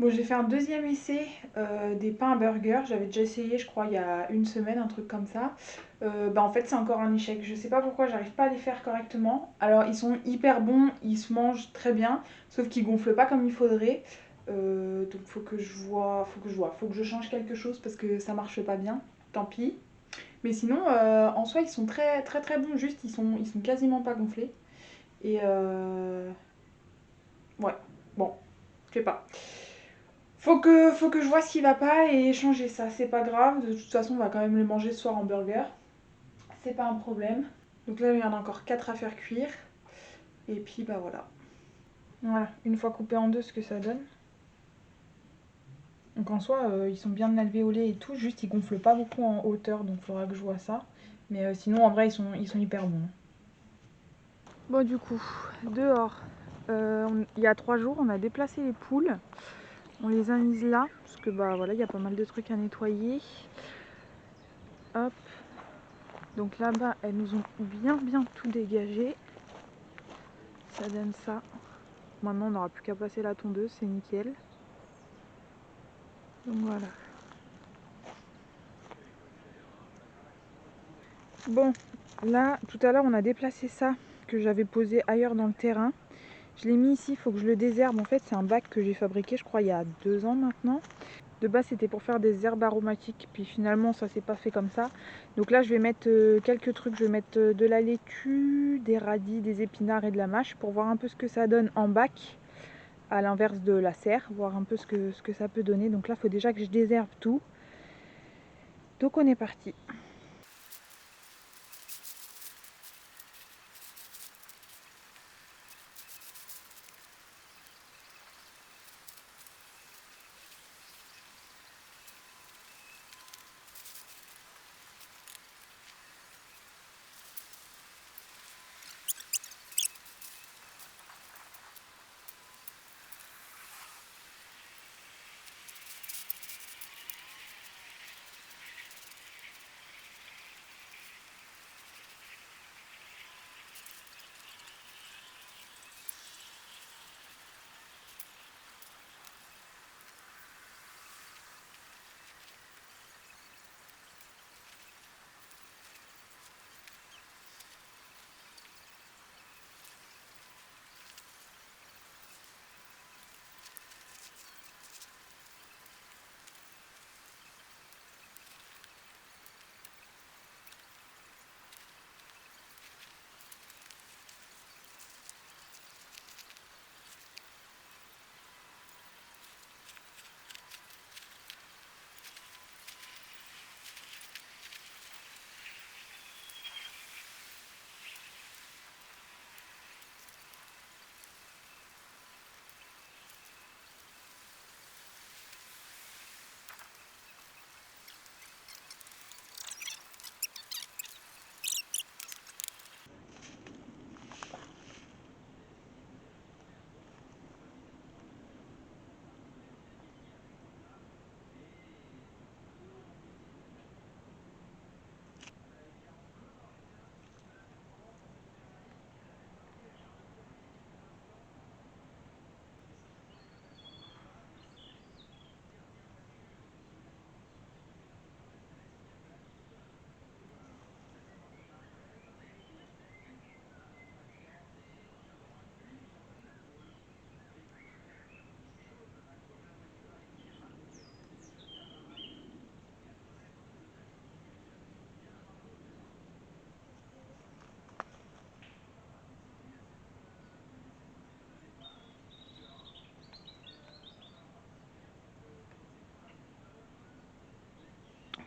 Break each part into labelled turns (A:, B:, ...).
A: Bon, j'ai fait un deuxième essai des pains à burger. J'avais déjà essayé, je crois, il y a une semaine, un truc comme ça. En fait, c'est encore un échec. Je sais pas pourquoi j'arrive pas à les faire correctement. Alors, ils sont hyper bons, ils se mangent très bien, sauf qu'ils gonflent pas comme il faudrait. Donc, faut que je change quelque chose parce que ça marche pas bien. Tant pis. Mais sinon, en soi, ils sont très très très bons. Juste, ils sont quasiment pas gonflés. Et ouais, bon, je sais pas. Faut que je vois ce qui va pas et changer ça. C'est pas grave, de toute façon, on va quand même les manger ce soir en burger. C'est pas un problème. Donc là, il y en a encore 4 à faire cuire. Et puis, bah voilà. Voilà, une fois coupé en deux, ce que ça donne. Donc en soi, ils sont bien alvéolés et tout, juste ils gonflent pas beaucoup en hauteur, donc il faudra que je vois ça. Mais sinon, en vrai, ils sont hyper bons. Bon, du coup, dehors, il y a 3 jours, on a déplacé les poules. On les a mises là, parce que bah voilà, il y a pas mal de trucs à nettoyer. Hop. Donc là-bas, elles nous ont bien tout dégagé. Ça donne ça. Maintenant, on n'aura plus qu'à passer la tondeuse, c'est nickel. Donc voilà. Bon, là, tout à l'heure, on a déplacé ça que j'avais posé ailleurs dans le terrain. Je l'ai mis ici, il faut que je le désherbe. En fait, c'est un bac que j'ai fabriqué, je crois, il y a 2 ans maintenant. De base, c'était pour faire des herbes aromatiques, puis finalement, ça s'est pas fait comme ça. Donc là, je vais mettre quelques trucs. Je vais mettre de la laitue, des radis, des épinards et de la mâche pour voir un peu ce que ça donne en bac, à l'inverse de la serre, voir un peu ce que ça peut donner. Donc là, il faut déjà que je désherbe tout. Donc on est parti.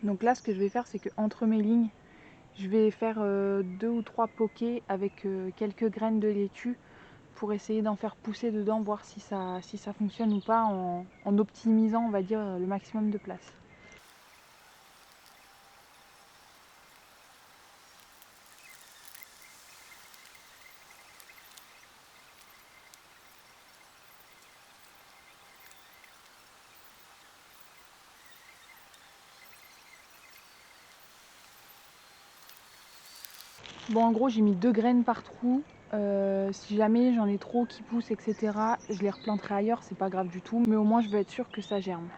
A: Donc là, ce que je vais faire, c'est que entre mes lignes, je vais faire 2 ou 3 pokés avec quelques graines de laitue pour essayer d'en faire pousser dedans, voir si ça fonctionne ou pas en optimisant, on va dire, le maximum de place. Bon, en gros, j'ai mis 2 graines par trou. Si jamais j'en ai trop qui poussent, etc., je les replanterai ailleurs, c'est pas grave du tout. Mais au moins, je veux être sûre que ça germe.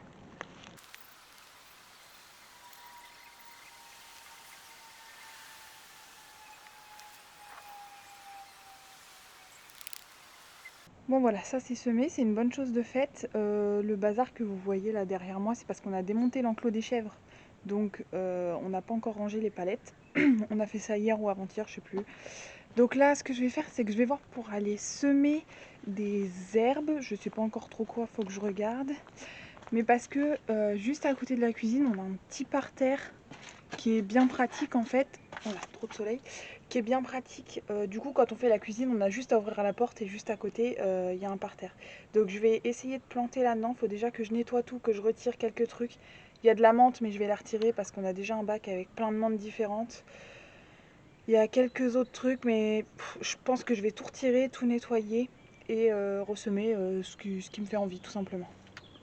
A: Bon voilà, ça c'est semé, c'est une bonne chose de faite. Le bazar que vous voyez là derrière moi, c'est parce qu'on a démonté l'enclos des chèvres. Donc on n'a pas encore rangé les palettes. On a fait ça hier ou avant-hier, je sais plus. Donc là, ce que je vais faire, c'est que je vais voir pour aller semer des herbes. Je sais pas encore trop quoi, faut que je regarde. Mais parce que juste à côté de la cuisine, on a un petit parterre qui est bien pratique en fait. Oh là, trop de soleil. Qui est bien pratique. Du coup, quand on fait la cuisine, on a juste à ouvrir la porte et juste à côté, il y a un parterre. Donc je vais essayer de planter là-dedans. Il faut déjà que je nettoie tout, que je retire quelques trucs. Il y a de la menthe, mais je vais la retirer parce qu'on a déjà un bac avec plein de menthes différentes. Il y a quelques autres trucs, mais je pense que je vais tout retirer, tout nettoyer et ressemer ce qui me fait envie, tout simplement.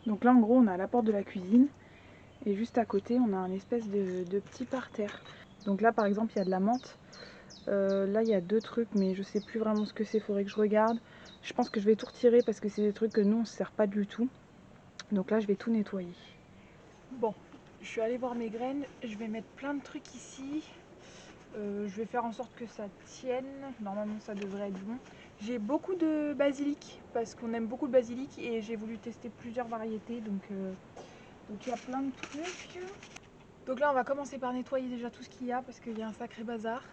A: Donc là, en gros, on a la porte de la cuisine. Et juste à côté, on a un espèce de petit parterre. Donc là, par exemple, il y a de la menthe. Là, il y a deux trucs, mais je sais plus vraiment ce que c'est. Faudrait que je regarde. Je pense que je vais tout retirer parce que c'est des trucs que nous, on ne se sert pas du tout. Donc là, je vais tout nettoyer. Bon, je suis allée voir mes graines. Je vais mettre plein de trucs ici. Je vais faire en sorte que ça tienne. Normalement, ça devrait être bon. J'ai beaucoup de basilic parce qu'on aime beaucoup le basilic et j'ai voulu tester plusieurs variétés. Donc il y a plein de trucs. Donc là, on va commencer par nettoyer déjà tout ce qu'il y a parce qu'il y a un sacré bazar.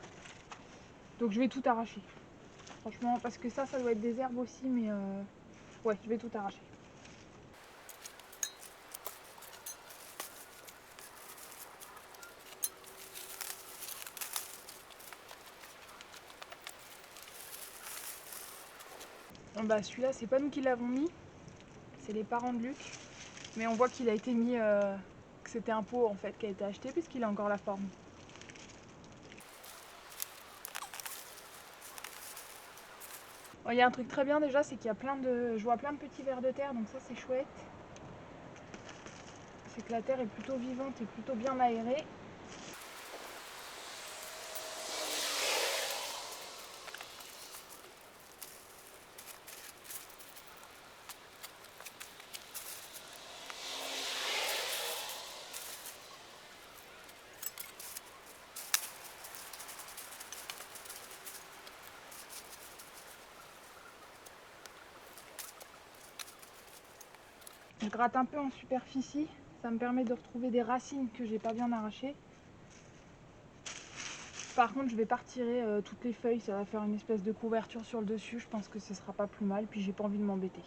A: Donc je vais tout arracher. Franchement, parce que ça doit être des herbes aussi, mais ouais, je vais tout arracher. Bon, bah celui-là, c'est pas nous qui l'avons mis, c'est les parents de Luc. Mais on voit qu'il a été mis, que c'était un pot en fait qui a été acheté puisqu'il a encore la forme. Bon, il y a un truc très bien déjà, c'est qu'il y a je vois plein de petits vers de terre, donc ça c'est chouette. C'est que la terre est plutôt vivante et plutôt bien aérée. Je gratte un peu en superficie, ça me permet de retrouver des racines que j'ai pas bien arrachées. Par contre, je vais pas retirer toutes les feuilles, ça va faire une espèce de couverture sur le dessus, je pense que ce sera pas plus mal, puis j'ai pas envie de m'embêter.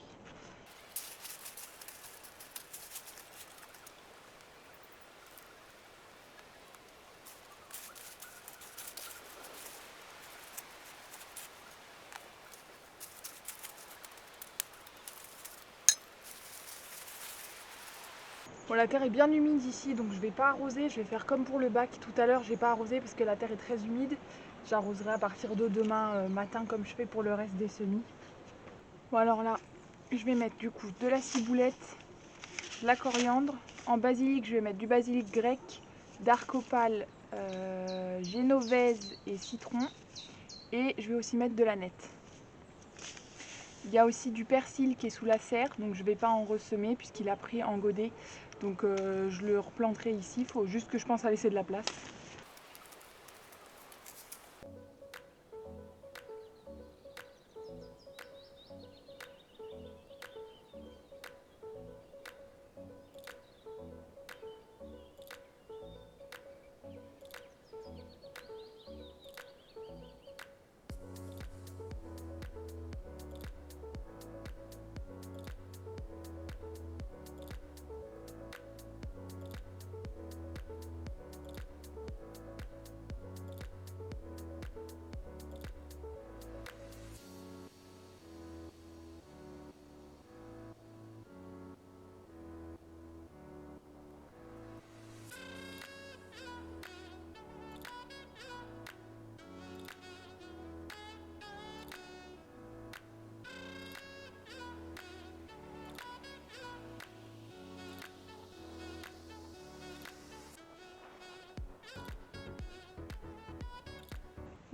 A: Bon, la terre est bien humide ici, donc je vais pas arroser, je vais faire comme pour le bac. Tout à l'heure, j'ai pas arrosé parce que la terre est très humide. J'arroserai à partir de demain matin comme je fais pour le reste des semis. Bon, alors là, je vais mettre du coup de la ciboulette, de la coriandre. En basilic, je vais mettre du basilic grec, d'arcopale, génovaise et citron. Et je vais aussi mettre de la nette. Il y a aussi du persil qui est sous la serre, donc je ne vais pas en ressemer puisqu'il a pris en godet. Donc je le replanterai ici, il faut juste que je pense à laisser de la place.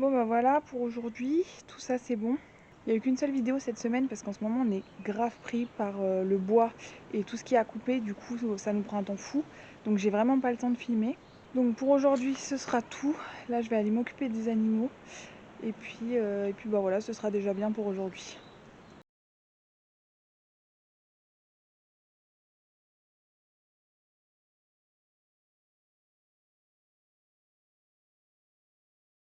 A: Bon bah voilà pour aujourd'hui, tout ça c'est bon. Il n'y a eu qu'une seule vidéo cette semaine parce qu'en ce moment on est grave pris par le bois et tout ce qui est à couper, du coup ça nous prend un temps fou. Donc j'ai vraiment pas le temps de filmer. Donc pour aujourd'hui ce sera tout. Là je vais aller m'occuper des animaux et puis bah voilà, ce sera déjà bien pour aujourd'hui.